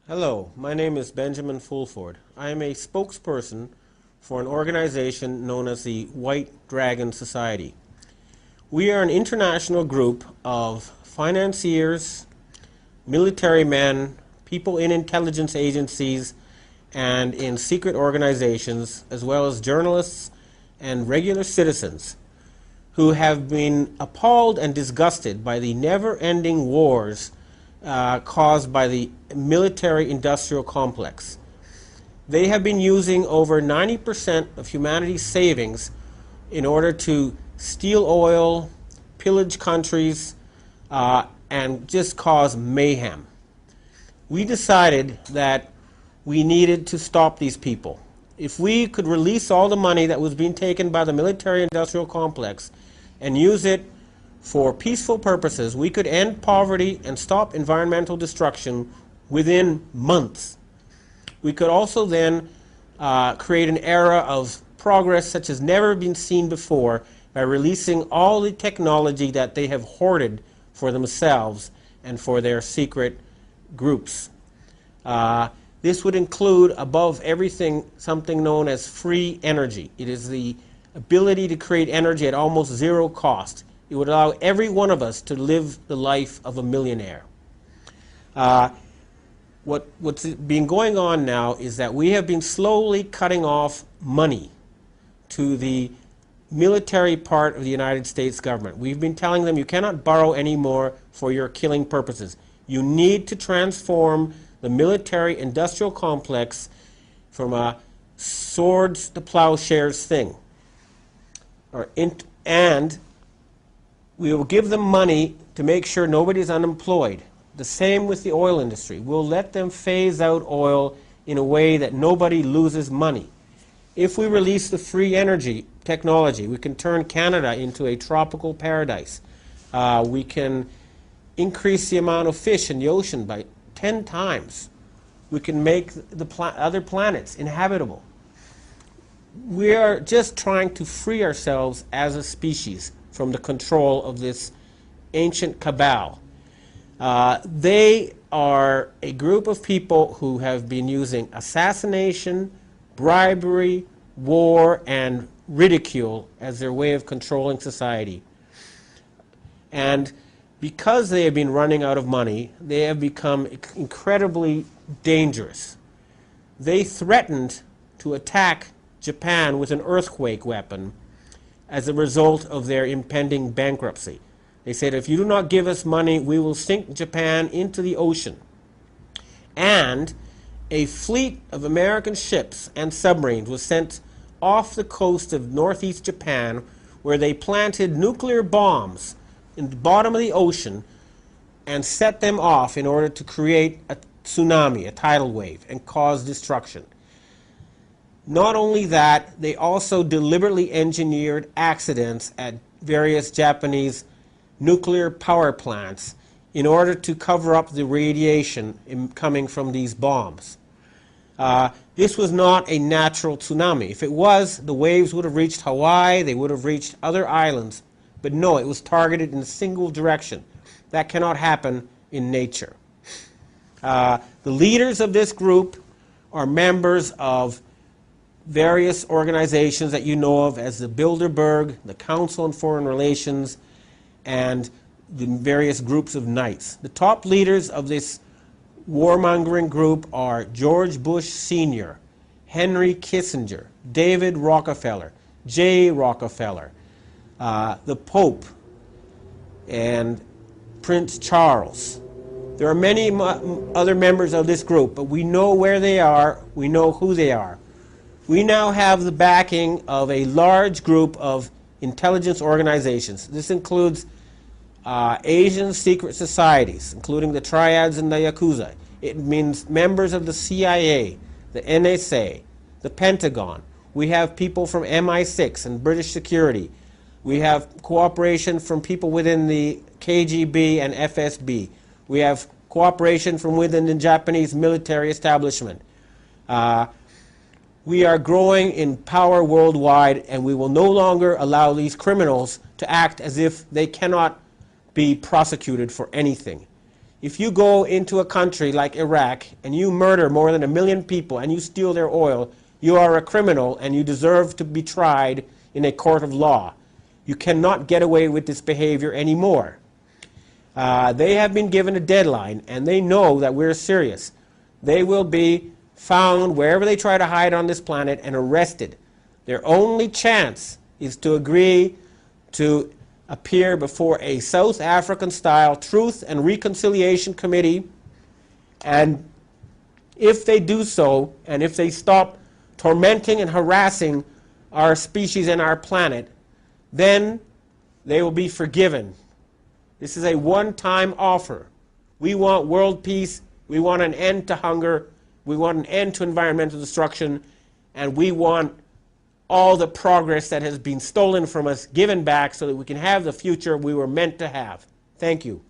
Hello, my name is Benjamin Fulford. I am a spokesperson for an organization known as the White Dragon Society. We are an international group of financiers, military men, people in intelligence agencies, and in secret organizations, as well as journalists and regular citizens who have been appalled and disgusted by the never-ending wars caused by the military-industrial complex. They have been using over 90% of humanity's savings in order to steal oil, pillage countries, and just cause mayhem. We decided that we needed to stop these people. If we could release all the money that was being taken by the military-industrial complex and use it for peaceful purposes, we could end poverty and stop environmental destruction within months. We could also then create an era of progress such as never been seen before by releasing all the technology that they have hoarded for themselves and for their secret groups. This would include, above everything, something known as free energy. It is the ability to create energy at almost zero cost. It would allow every one of us to live the life of a millionaire. What's been going on now is that we have been slowly cutting off money to the military part of the United States government. We've been telling them you cannot borrow anymore for your killing purposes. You need to transform the military-industrial complex from a swords to plowshares thing. And we will give them money to make sure nobody's unemployed. The same with the oil industry. We'll let them phase out oil in a way that nobody loses money. If we release the free energy technology, we can turn Canada into a tropical paradise. We can increase the amount of fish in the ocean by 10 times. We can make the other planets inhabitable. We are just trying to free ourselves as a species from the control of this ancient cabal. They are a group of people who have been using assassination, bribery, war, and ridicule as their way of controlling society. And because they have been running out of money, they have become incredibly dangerous. They threatened to attack Japan with an earthquake weapon as a result of their impending bankruptcy. They said, if you do not give us money, we will sink Japan into the ocean. And a fleet of American ships and submarines was sent off the coast of northeast Japan, where they planted nuclear bombs in the bottom of the ocean and set them off in order to create a tsunami, a tidal wave, and cause destruction. Not only that, they also deliberately engineered accidents at various Japanese nuclear power plants in order to cover up the radiation coming from these bombs. This was not a natural tsunami. If it was, the waves would have reached Hawaii, they would have reached other islands. But no, it was targeted in a single direction. That cannot happen in nature. The leaders of this group are members of various organizations that you know of as the Bilderberg, the Council on Foreign Relations, and the various groups of knights. The top leaders of this warmongering group are George Bush Sr., Henry Kissinger, David Rockefeller, Jay Rockefeller, the Pope, and Prince Charles. There are many other members of this group, but we know where they are, we know who they are. We now have the backing of a large group of intelligence organizations. This includes Asian secret societies, including the Triads and the Yakuza. It means members of the CIA, the NSA, the Pentagon. We have people from MI6 and British security. We have cooperation from people within the KGB and FSB. We have cooperation from within the Japanese military establishment. We are growing in power worldwide, and we will no longer allow these criminals to act as if they cannot be prosecuted for anything. If you go into a country like Iraq and you murder more than 1 million people and you steal their oil, you are a criminal and you deserve to be tried in a court of law. You cannot get away with this behavior anymore. They have been given a deadline and they know that we're serious. They will be found wherever they try to hide on this planet and arrested. Their only chance is to agree to appear before a South African-style Truth and Reconciliation Committee, and if they do so, and if they stop tormenting and harassing our species and our planet, then they will be forgiven. This is a one-time offer. We want world peace, we want an end to hunger, we want an end to environmental destruction, and we want all the progress that has been stolen from us given back so that we can have the future we were meant to have. Thank you.